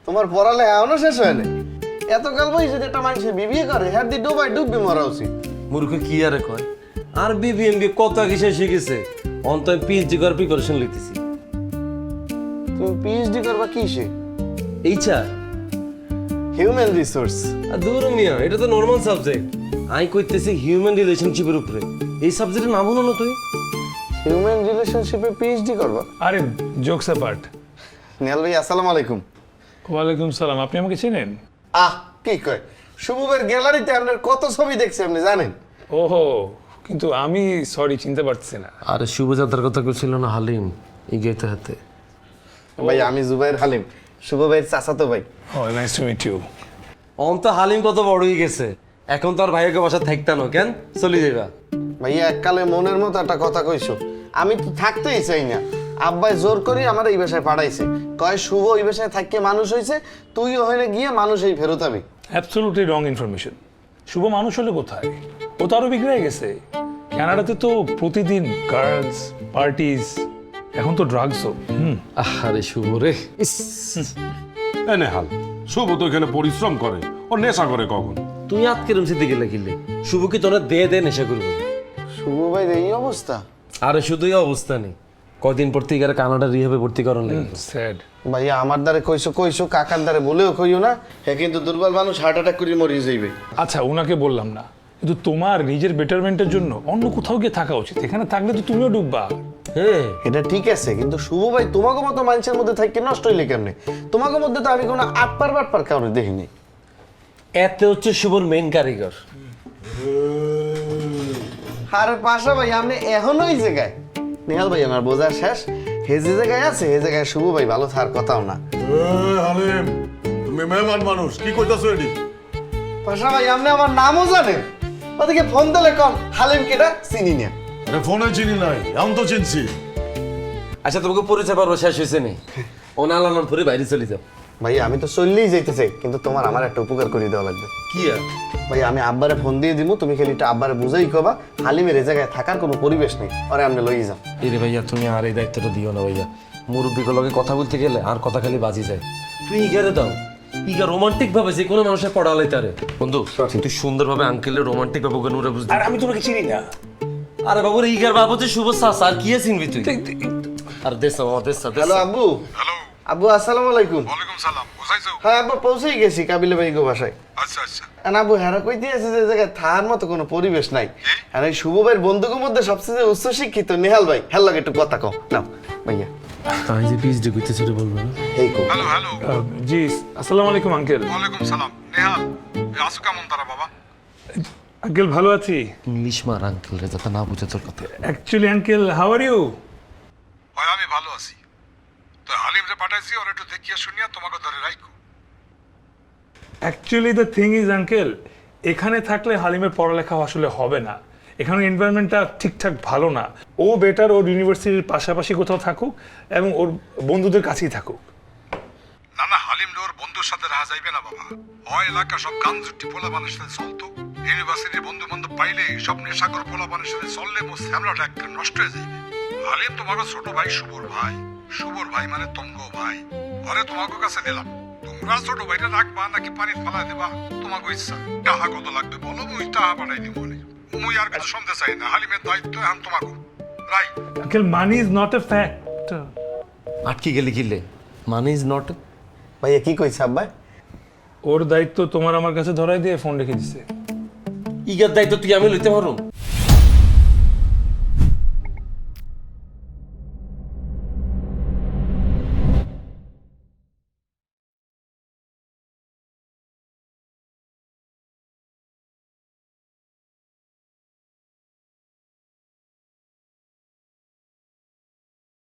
তোমার পড়ালে এখনো শেষ হয় না। এতকাল বয়সে একটা মানুষের বিবিএ করে হ্যাঁ দি ডুবাই ডুববে মরা উচিত। মূর্খ কি আরে কয় আর বিবিএমবি কত কিসে শিখেছে অন্তত পিএইচডি করার প্রিপারেশন লইতেছি। তুমি পিএইচডি করবা কিসে? HR human resource. আর দূর মিয়া, এটা তো নরমাল সাবজেক্ট। আমি কইতেছি হিউম্যান রিলেশনশিপের উপরে। এই সাবজেক্টের নাম হলো না তুই? হিউম্যান রিলেশনশিপে পিএইচডি করবা? আরে জোকস অ্যাপার্ট। নেহাল ভাই আসসালামু আলাইকুম। ওয়ালাইকুম সালাম। আপনি আমাকে চেনেন? কি কয়, শুভবের গ্যালারিতে আপনার কত ছবি দেখছি আপনি জানেন? ওহো, কিন্তু আমি সরি চিনতে পারছি না। আরে শুভযাত্রার কথা কইছিল না হালিম, ইগেতে হাতে। ভাই আমি জুবাইর হালিম, শুভ ভাইয়ের চাচাতো ভাই। ও নাইস টু মিট ইউ। অন্ত হালিম কত বড় হয়ে গেছে, এখন তো আর ভাইয়াকে বাসা থাকতা না, কেন চলে যাইবা? ভাইয়া এককালে মনের মতো একটা কথা কইছো, আমি তো থাকতেই চাই না। আব্বাই জোর করি আমার এই বাসায় পাঠাইছে, কয় শুভ ওই বাসায় থাকতে মানুষ হয়েছে, তুই ওখানে গিয়ে মানুষই ফেরত আবি। Absolutely wrong information. শুভ মানুষ হলে কোথায়, ও তো আরো বিগড়ে গেছে। কানাডাতে তো প্রতিদিন গার্লস পার্টিজ, এখন তো ড্রাগসও। আরে শুভ রে, নেহাল, শুভ তো এখানে পরিশ্রম করে, ও নেশা করে কখন? তুই আজকে রুমসে দিকে লাগিলে শুভ কি তোরা দে নেশা করবে? শুভ ভাইয়ের এই অবস্থা? আরে শুধুই অবস্থা নেই, কদিন পর থেকে কানাডা রিহাবে ভর্তি করার লাগে। স্যাড। ভাইয়া আমার দ্বারে কইছো কইছো, কাকার দ্বারে বলেও কইও না, হ্যাঁ কিন্তু দুর্বল মানুষ হার্ট অ্যাটাক করে মরিয়ে যাইবে। আচ্ছা ওনাকে বললাম না, কিন্তু তোমার নিজের বেটারমেন্টের জন্য অন্য কোথাও গিয়ে থাকা উচিত। এখানে থাকলে তো তুমিও ডুববা। হ্যাঁ এটা ঠিক আছে, কিন্তু শুভ ভাই তোমাকে মতো মানুষের মধ্যে থাকি নষ্ট হইলে কেমনে? তোমাকে মধ্যে তো আমি কোনো আটপার বাটপার কাউরে দেখিনি। এতে হচ্ছে শুভর মেইন কারিগর। আর পাশা ভাই আপনি এখনো এই জায়গায়? নেহাল ভাই আমার বোঝা শেষ, হে যে জায়গায় আছে হে জায়গায় শুভ ভাই ভালো থাকার কথাও না। হালিম, তুমি মেহমান মানুষ, কি কইতাছো এডি? পাশা ভাই আপনি আমার নামও জানেন? ওদিকে ফোন দিলে কম হালিম কেটা চিনি না। আরে ফোনে চিনি নাই, আমি তো চিনছি। আচ্ছা তোমাকে পরিচয় পারবো শেষ হয়েছে নি, ও নালানোর পরে বাইরে চলে যাও। ভাই আমি তো চললেই যাইতে চাই, কিন্তু তোমার আমার একটা উপকার করে দেওয়া লাগবে। কি আর? ভাই আমি আব্বারে ফোন দিয়ে দিব, তুমি খালি এটা আব্বারে বুঝাই কবা হালিমের এই জায়গায় থাকার কোনো পরিবেশ নেই, আরে আপনি লই যাও। এরে ভাইয়া তুমি আর এই দায়িত্বটা দিও না ভাইয়া, মুরব্বীর লগে কথা বলতে গেলে আর কথা খালি বাজি যায়। তুই ইগারে দাও, ইগা রোমান্টিক ভাবে যে কোনো মানুষের পড়ালাই তারে। বন্ধু তুই সুন্দরভাবে আঙ্কেলের রোমান্টিক ভাবে ওরা বুঝতে। আর আমি তোমাকে চিনি না। আরে বাবুর ইগার বাবু যে শুভ সাস আর কি চিনবি তুই? আর দেশ হ্যালো আব্বু। হ্যালো, আব্বু আসসালামু আলাইকুম। ওয়ালাইকুম সালাম। কোথায়ছো? হ্যাঁ আব্বু পৌঁছেই গেছি কাবিলে ভাই গো বাসায়। আচ্ছা আচ্ছা। আব্বু হেরা কই দিয়েছে যে জায়গায় থাকার মতো কোনো পরিবেশ নাই। আর এই শুভ ভাইয়ের বন্ধুদের মধ্যে সবচেয়ে উচ্চ শিক্ষিত নেহাল ভাই, হ্যাঁ লাগে একটু কথা কও নাও ভাইয়া। তাই যে পিএইচডি করতে ছোট বলবো না। এই কো হ্যালো হ্যালো, জি আসসালামু আলাইকুম আঙ্কেল। ওয়ালাইকুম সালাম। নেহাল, আসো কেমন তারা বাবা? আঙ্কেল ভালো আছি। ইংলিশ মার আঙ্কেল রে, যাতে না বুঝে তোর কথা। Actually uncle how are you? হয় আমি ভালো আছি। তো হালিম রে পাঠাইছি, ওর একটু দেখিয়া শুনিয়া তোমাকে ধরে রাখো। Actually the thing is uncle, এখানে থাকলে হালিমের পড়ালেখা আসলে হবে না। এখানে এনভায়রনমেন্টটা ঠিকঠাক ভালো না। ও বেটার ওর ইউনিভার্সিটির পাশাপাশি কোথাও থাকুক এবং ওর বন্ধুদের কাছেই থাকুক। না না, হালিম রে ওর বন্ধুর সাথে রাহা যাইবে না বাবা। হয় এলাকা সব গানজুটি পোলা মানুষের সাথে চলতো, ইউনিভার্সিটির বন্ধু বান্ধব পাইলে সব নেশাকর পোলা মানুষের সাথে চললে মোর শ্যামলাটা একটা নষ্ট হয়ে যাইবে। হালিম তোমাকে ছোট ভাই শুভর ভাই, শুভর ভাই মানে তঙ্গ ভাই, আরে তোমাকে কাছে দিলাম। তোমরা ছোট ভাইটা রাখবা নাকি পানি ফেলা দেবা তোমাকে ইচ্ছা। টাহা কত লাগবে বলো, মুই টাহা পাঠাই দিব। মুই আর কিছু শুনতে চাই না, হালিমের দায়িত্ব এখন তোমাকে। Rai uncle money is not a fact. আটকে গেলি কিলে, মানি ইজ নট। ভাইয়া কি কইছ আব্বা? ওর দায়িত্ব তোমার আমার কাছে ধরাই দিয়ে ফোন রেখে দিছে। ইগার দায়িত্ব তুই আমি লইতে পারুম?